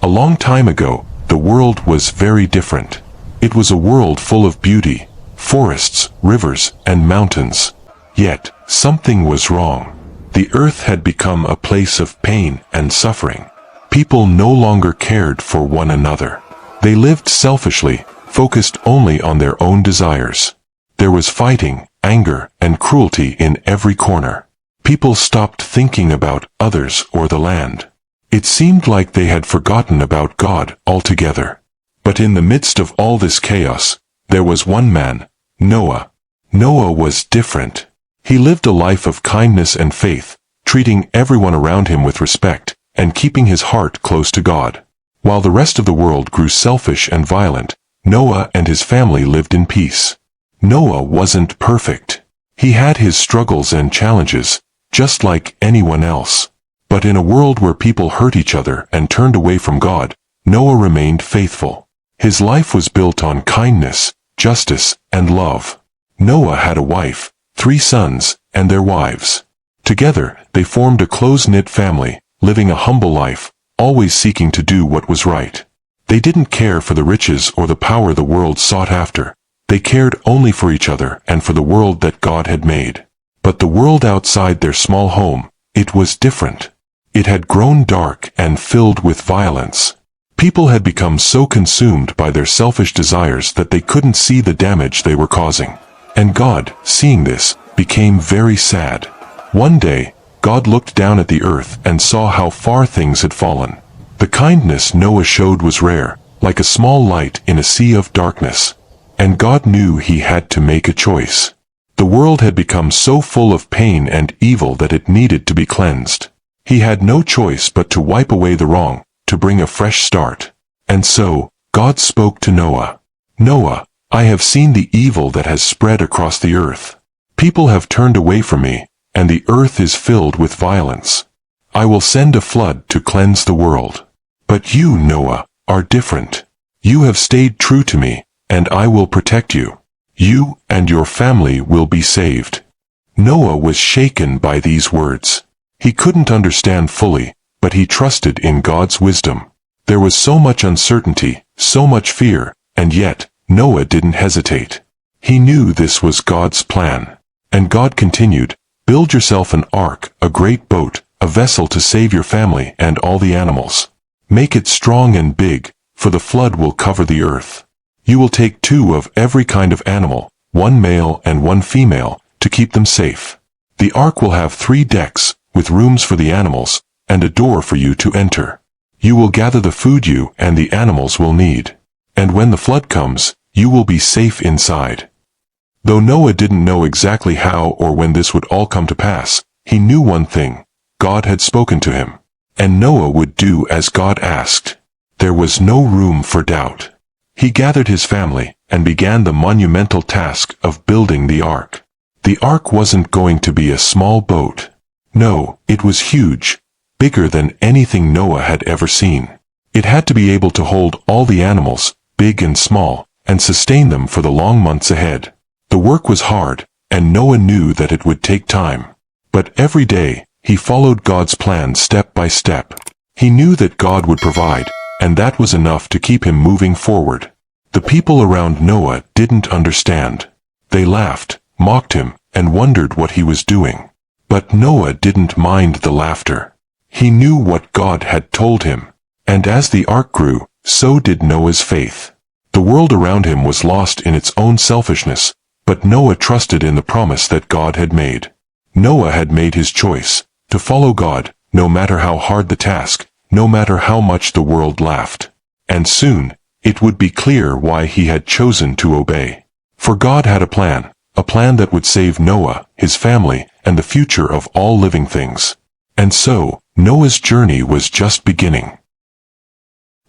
long time ago, the world was very different. It was a world full of beauty, forests, rivers, and mountains. Yet, something was wrong. The earth had become a place of pain and suffering. People no longer cared for one another. They lived selfishly, focused only on their own desires. There was fighting, anger, and cruelty in every corner. People stopped thinking about others or the land. It seemed like they had forgotten about God altogether. But in the midst of all this chaos, there was one man, Noah. Noah was different. He lived a life of kindness and faith, treating everyone around him with respect, and keeping his heart close to God. While the rest of the world grew selfish and violent, Noah and his family lived in peace. Noah wasn't perfect. He had his struggles and challenges, just like anyone else. But in a world where people hurt each other and turned away from God, Noah remained faithful. His life was built on kindness, justice, and love. Noah had a wife, 3 sons, and their wives. Together, they formed a close-knit family, living a humble life, always seeking to do what was right. They didn't care for the riches or the power the world sought after. They cared only for each other and for the world that God had made. But the world outside their small home, it was different. It had grown dark and filled with violence. People had become so consumed by their selfish desires that they couldn't see the damage they were causing. And God, seeing this, became very sad. One day, God looked down at the earth and saw how far things had fallen. The kindness Noah showed was rare, like a small light in a sea of darkness. And God knew he had to make a choice. The world had become so full of pain and evil that it needed to be cleansed. He had no choice but to wipe away the wrong, to bring a fresh start. And so, God spoke to Noah. Noah, I have seen the evil that has spread across the earth. People have turned away from me, and the earth is filled with violence. I will send a flood to cleanse the world. But you, Noah, are different. You have stayed true to me, and I will protect you. You and your family will be saved. Noah was shaken by these words. He couldn't understand fully, but he trusted in God's wisdom. There was so much uncertainty, so much fear, and yet, Noah didn't hesitate. He knew this was God's plan. And God continued, build yourself an ark, a great boat, a vessel to save your family and all the animals. Make it strong and big, for the flood will cover the earth. You will take 2 of every kind of animal, 1 male and 1 female, to keep them safe. The ark will have 3 decks, with rooms for the animals, and a door for you to enter. You will gather the food you and the animals will need. And when the flood comes, you will be safe inside. Though Noah didn't know exactly how or when this would all come to pass, he knew one thing: God had spoken to him. And Noah would do as God asked. There was no room for doubt. He gathered his family and began the monumental task of building the ark. The ark wasn't going to be a small boat. No, it was huge, bigger than anything Noah had ever seen. It had to be able to hold all the animals, big and small, and sustain them for the long months ahead. The work was hard, and Noah knew that it would take time. But every day, he followed God's plan step by step. He knew that God would provide, and that was enough to keep him moving forward. The people around Noah didn't understand. They laughed, mocked him, and wondered what he was doing. But Noah didn't mind the laughter. He knew what God had told him. And as the ark grew, so did Noah's faith. The world around him was lost in its own selfishness, but Noah trusted in the promise that God had made. Noah had made his choice, to follow God, no matter how hard the task, no matter how much the world laughed. And soon, it would be clear why he had chosen to obey. For God had a plan that would save Noah, his family, and the future of all living things. And so, Noah's journey was just beginning.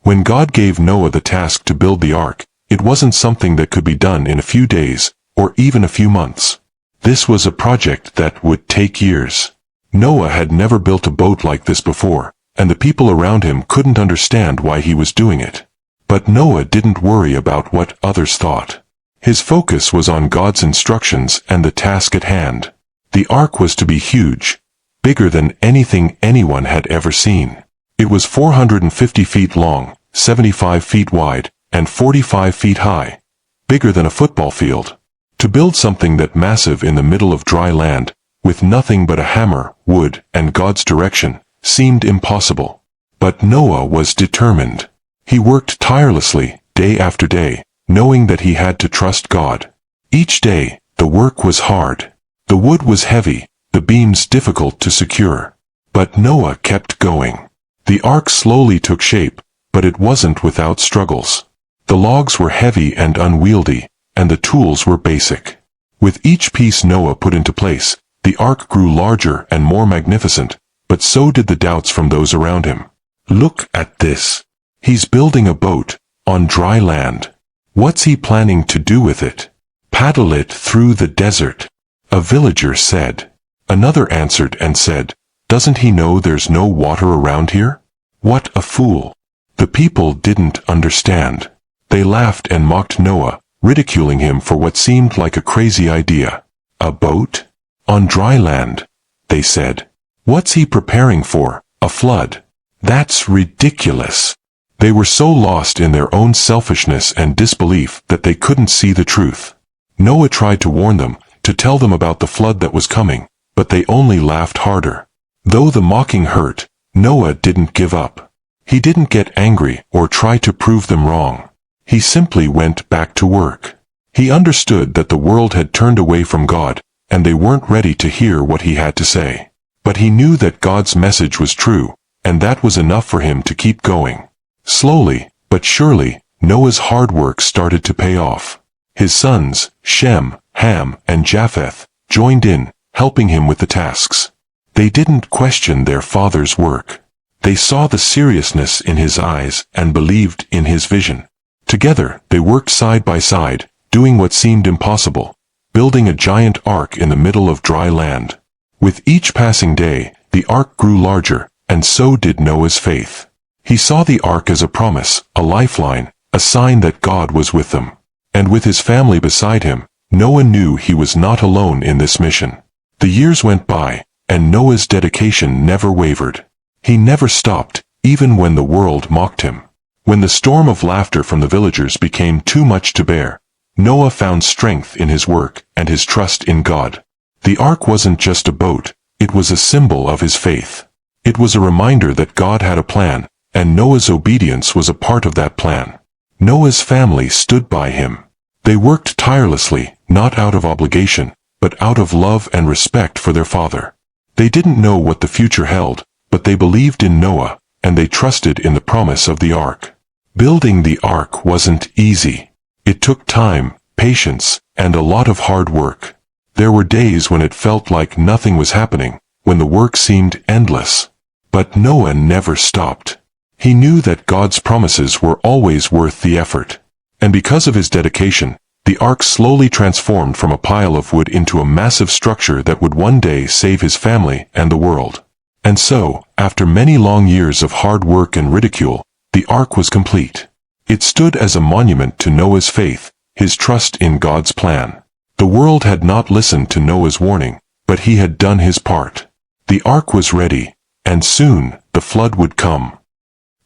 When God gave Noah the task to build the ark, it wasn't something that could be done in a few days, or even a few months. This was a project that would take years. Noah had never built a boat like this before, and the people around him couldn't understand why he was doing it. But Noah didn't worry about what others thought. His focus was on God's instructions and the task at hand. The ark was to be huge, bigger than anything anyone had ever seen. It was 450 feet long, 75 feet wide, and 45 feet high, bigger than a football field. To build something that massive in the middle of dry land, with nothing but a hammer, wood, and God's direction, seemed impossible. But Noah was determined. He worked tirelessly, day after day, knowing that he had to trust God. Each day, the work was hard. The wood was heavy, the beams difficult to secure. But Noah kept going. The ark slowly took shape, but it wasn't without struggles. The logs were heavy and unwieldy, and the tools were basic. With each piece Noah put into place, the ark grew larger and more magnificent, but so did the doubts from those around him. Look at this. He's building a boat, on dry land. What's he planning to do with it? Paddle it through the desert, a villager said. Another answered and said, doesn't he know there's no water around here? What a fool. The people didn't understand. They laughed and mocked Noah, ridiculing him for what seemed like a crazy idea. A boat? On dry land, they said. What's he preparing for? A flood? That's ridiculous. They were so lost in their own selfishness and disbelief that they couldn't see the truth. Noah tried to warn them, to tell them about the flood that was coming, but they only laughed harder. Though the mocking hurt, Noah didn't give up. He didn't get angry or try to prove them wrong. He simply went back to work. He understood that the world had turned away from God, and they weren't ready to hear what he had to say. But he knew that God's message was true, and that was enough for him to keep going. Slowly, but surely, Noah's hard work started to pay off. His sons, Shem, Ham, and Japheth, joined in, helping him with the tasks. They didn't question their father's work. They saw the seriousness in his eyes and believed in his vision. Together, they worked side by side, doing what seemed impossible, building a giant ark in the middle of dry land. With each passing day, the ark grew larger, and so did Noah's faith. He saw the ark as a promise, a lifeline, a sign that God was with them. And with his family beside him, Noah knew he was not alone in this mission. The years went by, and Noah's dedication never wavered. He never stopped, even when the world mocked him. When the storm of laughter from the villagers became too much to bear, Noah found strength in his work and his trust in God. The ark wasn't just a boat, it was a symbol of his faith. It was a reminder that God had a plan, and Noah's obedience was a part of that plan. Noah's family stood by him. They worked tirelessly, not out of obligation, but out of love and respect for their father. They didn't know what the future held, but they believed in Noah, and they trusted in the promise of the ark. Building the ark wasn't easy. It took time, patience, and a lot of hard work. There were days when it felt like nothing was happening, when the work seemed endless. But Noah never stopped. He knew that God's promises were always worth the effort. And because of his dedication, the ark slowly transformed from a pile of wood into a massive structure that would one day save his family and the world. And so, after many long years of hard work and ridicule, the ark was complete. It stood as a monument to Noah's faith, his trust in God's plan. The world had not listened to Noah's warning, but he had done his part. The ark was ready, and soon the flood would come.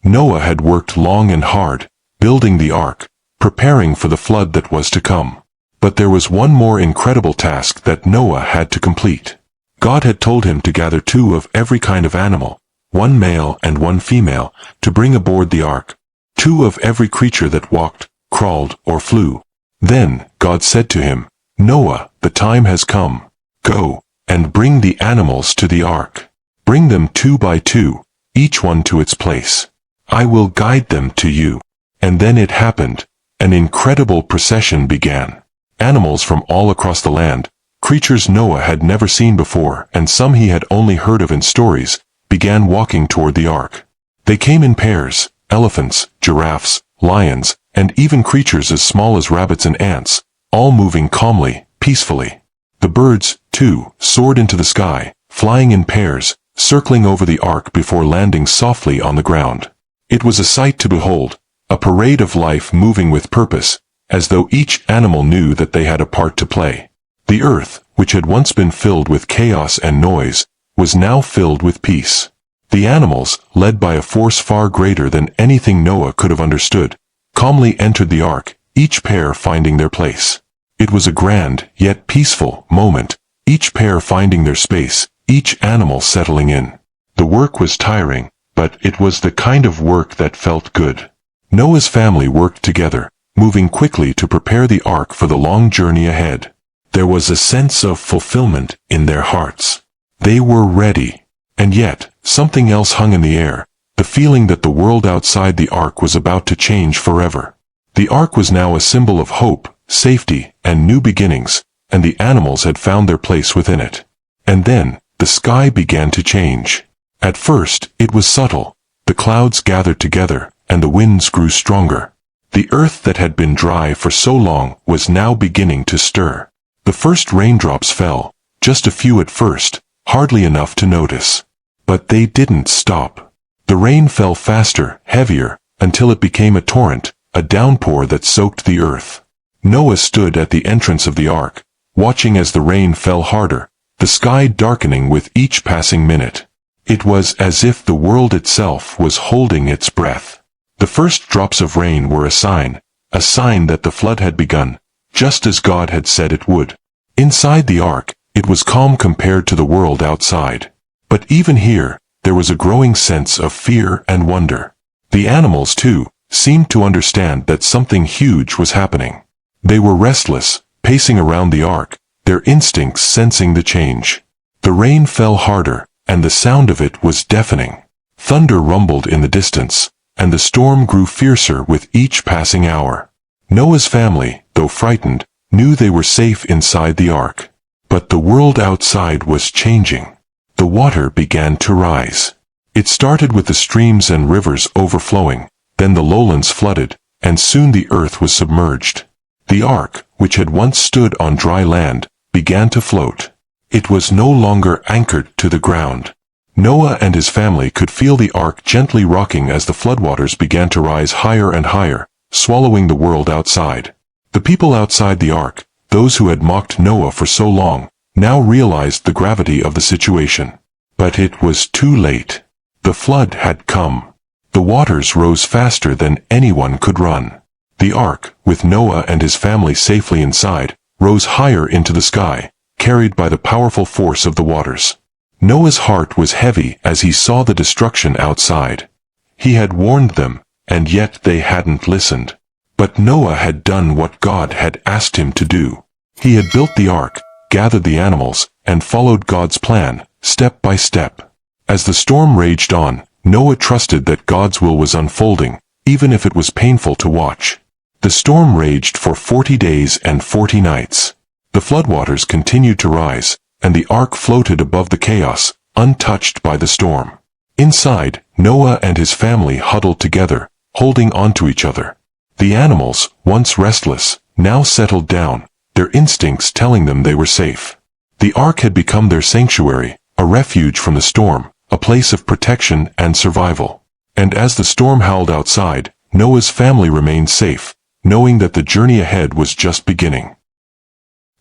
Noah had worked long and hard, building the ark, preparing for the flood that was to come. But there was one more incredible task that Noah had to complete. God had told him to gather 2 of every kind of animal, 1 male and 1 female, to bring aboard the ark, 2 of every creature that walked, crawled, or flew. Then God said to him, Noah, the time has come. Go, and bring the animals to the ark. Bring them 2 by 2, each one to its place. I will guide them to you. And then it happened. An incredible procession began. Animals from all across the land, creatures Noah had never seen before and some he had only heard of in stories, began walking toward the ark. They came in pairs, elephants, giraffes, lions, and even creatures as small as rabbits and ants, all moving calmly, peacefully. The birds, too, soared into the sky, flying in pairs, circling over the ark before landing softly on the ground. It was a sight to behold, a parade of life moving with purpose, as though each animal knew that they had a part to play. The earth, which had once been filled with chaos and noise, was now filled with peace. The animals, led by a force far greater than anything Noah could have understood, calmly entered the ark, each pair finding their place. It was a grand, yet peaceful, moment, each pair finding their space, each animal settling in. The work was tiring, but it was the kind of work that felt good. Noah's family worked together, moving quickly to prepare the ark for the long journey ahead. There was a sense of fulfillment in their hearts. They were ready. And yet, something else hung in the air, the feeling that the world outside the ark was about to change forever. The ark was now a symbol of hope, safety, and new beginnings, and the animals had found their place within it. And then, the sky began to change. At first, it was subtle. The clouds gathered together, and the winds grew stronger. The earth that had been dry for so long was now beginning to stir. The first raindrops fell, just a few at first, hardly enough to notice. But they didn't stop. The rain fell faster, heavier, until it became a torrent, a downpour that soaked the earth. Noah stood at the entrance of the ark, watching as the rain fell harder, the sky darkening with each passing minute. It was as if the world itself was holding its breath. The first drops of rain were a sign that the flood had begun, just as God had said it would. Inside the ark, it was calm compared to the world outside. But even here, there was a growing sense of fear and wonder. The animals, too, seemed to understand that something huge was happening. They were restless, pacing around the ark, their instincts sensing the change. The rain fell harder, and the sound of it was deafening. Thunder rumbled in the distance, and the storm grew fiercer with each passing hour. Noah's family, though frightened, knew they were safe inside the ark. But the world outside was changing. The water began to rise. It started with the streams and rivers overflowing, then the lowlands flooded, and soon the earth was submerged. The ark, which had once stood on dry land, began to float. It was no longer anchored to the ground. Noah and his family could feel the ark gently rocking as the floodwaters began to rise higher and higher, swallowing the world outside. The people outside the ark, those who had mocked Noah for so long, now realized the gravity of the situation. But it was too late. The flood had come. The waters rose faster than anyone could run. The ark, with Noah and his family safely inside, rose higher into the sky, carried by the powerful force of the waters. Noah's heart was heavy as he saw the destruction outside. He had warned them, and yet they hadn't listened. But Noah had done what God had asked him to do. He had built the ark, gathered the animals, and followed God's plan, step by step. As the storm raged on, Noah trusted that God's will was unfolding, even if it was painful to watch. The storm raged for 40 days and 40 nights. The floodwaters continued to rise, and the ark floated above the chaos, untouched by the storm. Inside, Noah and his family huddled together, holding on to each other. The animals, once restless, now settled down, their instincts telling them they were safe. The ark had become their sanctuary, a refuge from the storm, a place of protection and survival. And as the storm howled outside, Noah's family remained safe, knowing that the journey ahead was just beginning.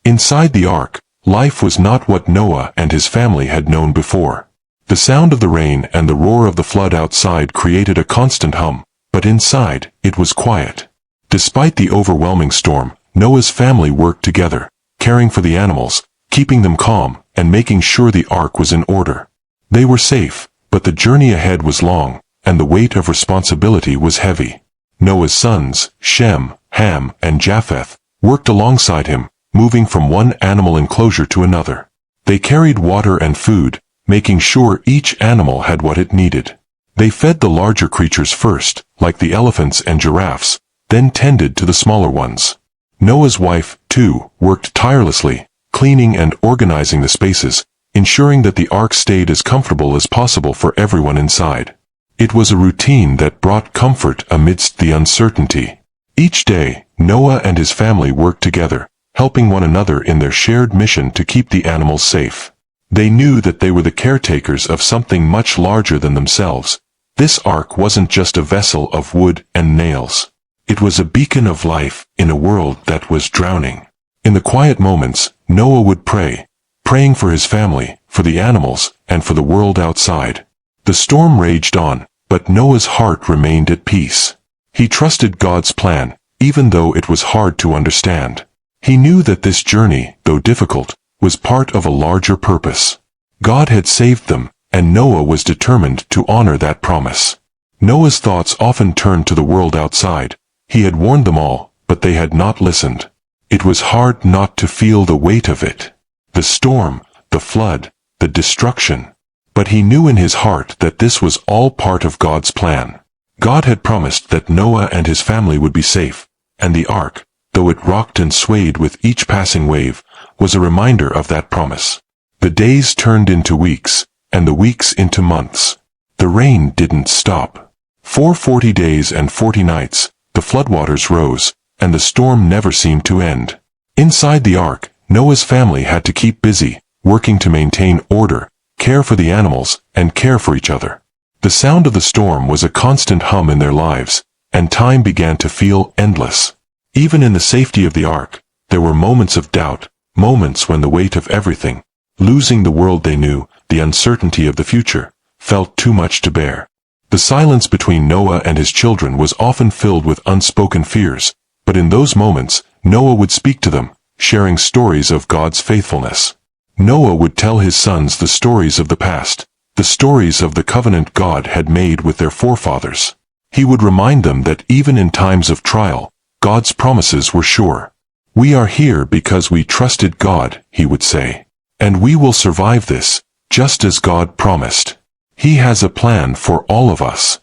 Inside the ark, life was not what Noah and his family had known before. The sound of the rain and the roar of the flood outside created a constant hum, but inside, it was quiet. Despite the overwhelming storm, Noah's family worked together, caring for the animals, keeping them calm, and making sure the ark was in order. They were safe, but the journey ahead was long, and the weight of responsibility was heavy. Noah's sons, Shem, Ham, and Japheth, worked alongside him, moving from one animal enclosure to another. They carried water and food, making sure each animal had what it needed. They fed the larger creatures first, like the elephants and giraffes, then tended to the smaller ones. Noah's wife, too, worked tirelessly, cleaning and organizing the spaces, ensuring that the ark stayed as comfortable as possible for everyone inside. It was a routine that brought comfort amidst the uncertainty. Each day, Noah and his family worked together, helping one another in their shared mission to keep the animals safe. They knew that they were the caretakers of something much larger than themselves. This ark wasn't just a vessel of wood and nails. It was a beacon of life in a world that was drowning. In the quiet moments, Noah would pray, praying for his family, for the animals, and for the world outside. The storm raged on, but Noah's heart remained at peace. He trusted God's plan, even though it was hard to understand. He knew that this journey, though difficult, was part of a larger purpose. God had saved them, and Noah was determined to honor that promise. Noah's thoughts often turned to the world outside. He had warned them all, but they had not listened. It was hard not to feel the weight of it. The storm, the flood, the destruction. But he knew in his heart that this was all part of God's plan. God had promised that Noah and his family would be safe, and the ark, though it rocked and swayed with each passing wave, was a reminder of that promise. The days turned into weeks, and the weeks into months. The rain didn't stop. For 40 days and 40 nights, the floodwaters rose, and the storm never seemed to end. Inside the ark, Noah's family had to keep busy, working to maintain order, care for the animals, and care for each other. The sound of the storm was a constant hum in their lives, and time began to feel endless. Even in the safety of the ark, there were moments of doubt, moments when the weight of everything, losing the world they knew, the uncertainty of the future, felt too much to bear. The silence between Noah and his children was often filled with unspoken fears, but in those moments, Noah would speak to them, sharing stories of God's faithfulness. Noah would tell his sons the stories of the past, the stories of the covenant God had made with their forefathers. He would remind them that even in times of trial, God's promises were sure. "We are here because we trusted God," he would say. "And we will survive this, just as God promised. He has a plan for all of us."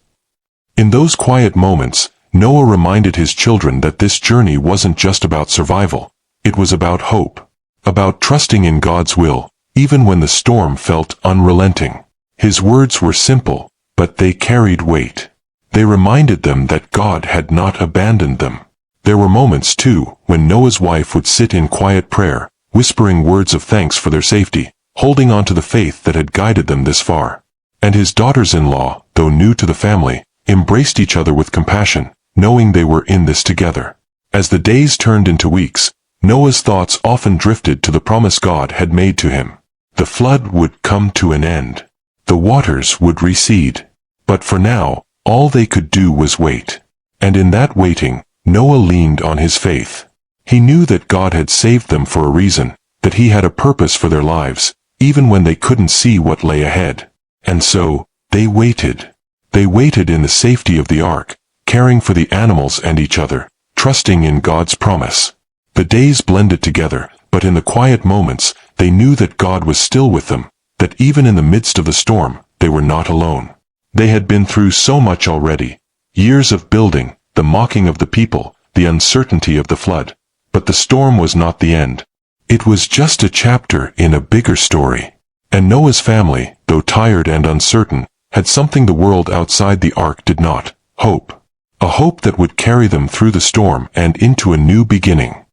In those quiet moments, Noah reminded his children that this journey wasn't just about survival. It was about hope. About trusting in God's will, even when the storm felt unrelenting. His words were simple, but they carried weight. They reminded them that God had not abandoned them. There were moments, too, when Noah's wife would sit in quiet prayer, whispering words of thanks for their safety, holding on to the faith that had guided them this far. And his daughters-in-law, though new to the family, embraced each other with compassion, knowing they were in this together. As the days turned into weeks, Noah's thoughts often drifted to the promise God had made to him. The flood would come to an end. The waters would recede. But for now, all they could do was wait. And in that waiting, Noah leaned on his faith. He knew that God had saved them for a reason, that he had a purpose for their lives, even when they couldn't see what lay ahead. And so, they waited. They waited in the safety of the ark, caring for the animals and each other, trusting in God's promise. The days blended together, but in the quiet moments, they knew that God was still with them, that even in the midst of the storm, they were not alone. They had been through so much already. Years of building, the mocking of the people, the uncertainty of the flood. But the storm was not the end. It was just a chapter in a bigger story. And Noah's family, though tired and uncertain, had something the world outside the ark did not: hope. A hope that would carry them through the storm and into a new beginning.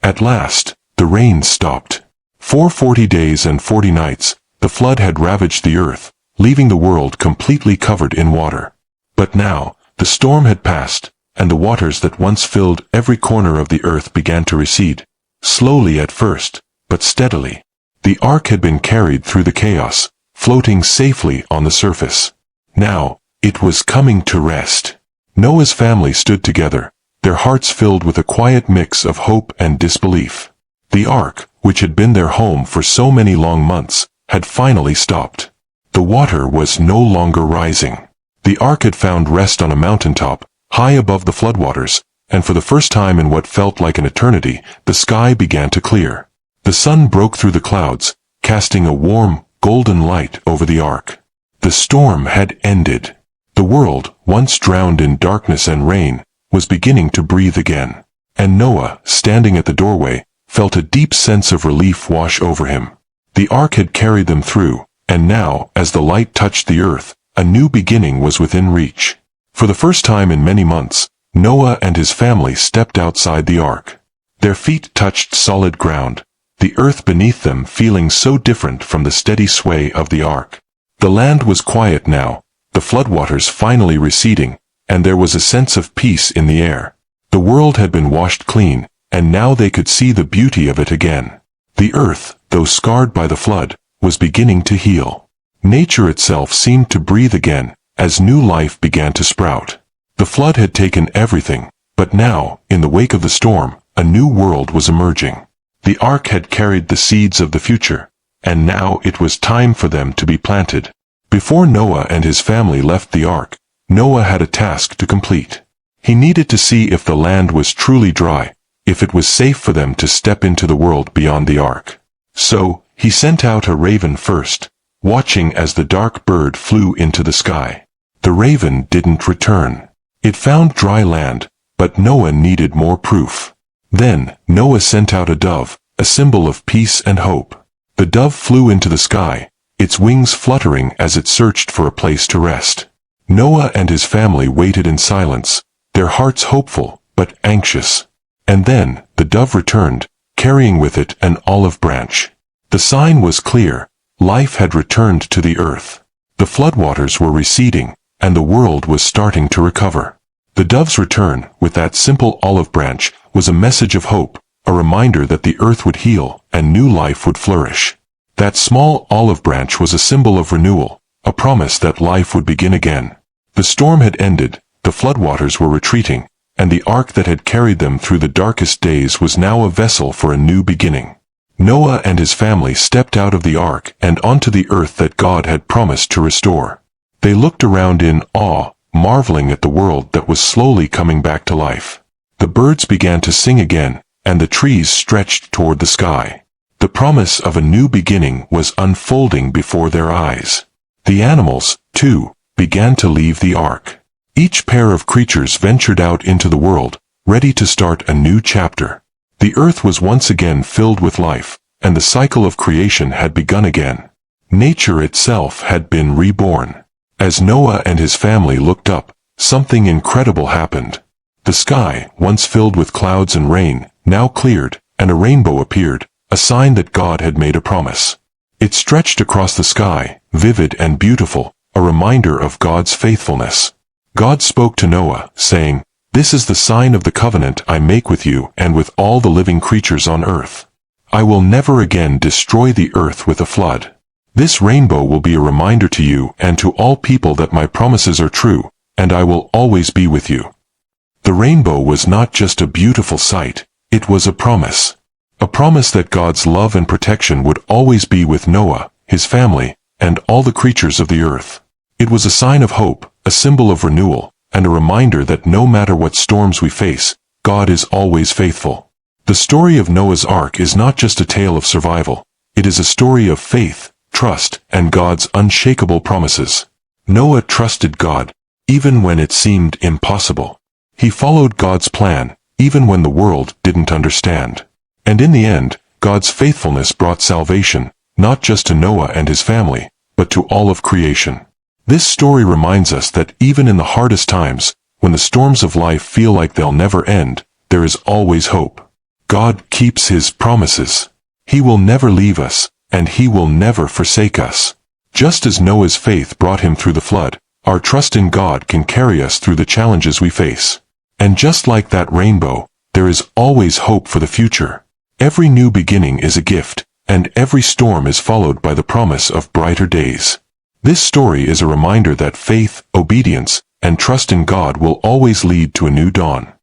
At last, the rain stopped. For 40 days and 40 nights, the flood had ravaged the earth, leaving the world completely covered in water. But now, the storm had passed, and the waters that once filled every corner of the earth began to recede. Slowly at first, but steadily. The ark had been carried through the chaos, floating safely on the surface. Now, it was coming to rest. Noah's family stood together, their hearts filled with a quiet mix of hope and disbelief. The ark, which had been their home for so many long months, had finally stopped. The water was no longer rising. The ark had found rest on a mountaintop, high above the floodwaters, and for the first time in what felt like an eternity, the sky began to clear. The sun broke through the clouds, casting a warm, golden light over the ark. The storm had ended. The world, once drowned in darkness and rain, was beginning to breathe again. And Noah, standing at the doorway, felt a deep sense of relief wash over him. The ark had carried them through, and now, as the light touched the earth, a new beginning was within reach. For the first time in many months, Noah and his family stepped outside the ark. Their feet touched solid ground, the earth beneath them feeling so different from the steady sway of the ark. The land was quiet now, the floodwaters finally receding, and there was a sense of peace in the air. The world had been washed clean, and now they could see the beauty of it again. The earth, though scarred by the flood, was beginning to heal. Nature itself seemed to breathe again, as new life began to sprout. The flood had taken everything, but now, in the wake of the storm, a new world was emerging. The ark had carried the seeds of the future, and now it was time for them to be planted. Before Noah and his family left the ark, Noah had a task to complete. He needed to see if the land was truly dry, if it was safe for them to step into the world beyond the ark. So, he sent out a raven first, watching as the dark bird flew into the sky. The raven didn't return. It found dry land, but Noah needed more proof. Then, Noah sent out a dove, a symbol of peace and hope. The dove flew into the sky, its wings fluttering as it searched for a place to rest. Noah and his family waited in silence, their hearts hopeful, but anxious. And then, the dove returned, carrying with it an olive branch. The sign was clear. Life had returned to the earth. The floodwaters were receding, and the world was starting to recover. The dove's return, with that simple olive branch, was a message of hope, a reminder that the earth would heal, and new life would flourish. That small olive branch was a symbol of renewal, a promise that life would begin again. The storm had ended, the floodwaters were retreating, and the ark that had carried them through the darkest days was now a vessel for a new beginning. Noah and his family stepped out of the ark and onto the earth that God had promised to restore. They looked around in awe, marveling at the world that was slowly coming back to life. The birds began to sing again, and the trees stretched toward the sky. The promise of a new beginning was unfolding before their eyes. The animals, too, began to leave the ark. Each pair of creatures ventured out into the world, ready to start a new chapter. The earth was once again filled with life, and the cycle of creation had begun again. Nature itself had been reborn. As Noah and his family looked up, something incredible happened. The sky, once filled with clouds and rain, now cleared, and a rainbow appeared, a sign that God had made a promise. It stretched across the sky, vivid and beautiful, a reminder of God's faithfulness. God spoke to Noah, saying, "This is the sign of the covenant I make with you and with all the living creatures on earth. I will never again destroy the earth with a flood. This rainbow will be a reminder to you and to all people that my promises are true, and I will always be with you." The rainbow was not just a beautiful sight, it was a promise. A promise that God's love and protection would always be with Noah, his family, and all the creatures of the earth. It was a sign of hope, a symbol of renewal, and a reminder that no matter what storms we face, God is always faithful. The story of Noah's Ark is not just a tale of survival. It is a story of faith, trust, and God's unshakable promises. Noah trusted God, even when it seemed impossible. He followed God's plan, even when the world didn't understand. And in the end, God's faithfulness brought salvation, not just to Noah and his family, but to all of creation. This story reminds us that even in the hardest times, when the storms of life feel like they'll never end, there is always hope. God keeps His promises. He will never leave us, and He will never forsake us. Just as Noah's faith brought him through the flood, our trust in God can carry us through the challenges we face. And just like that rainbow, there is always hope for the future. Every new beginning is a gift, and every storm is followed by the promise of brighter days. This story is a reminder that faith, obedience, and trust in God will always lead to a new dawn.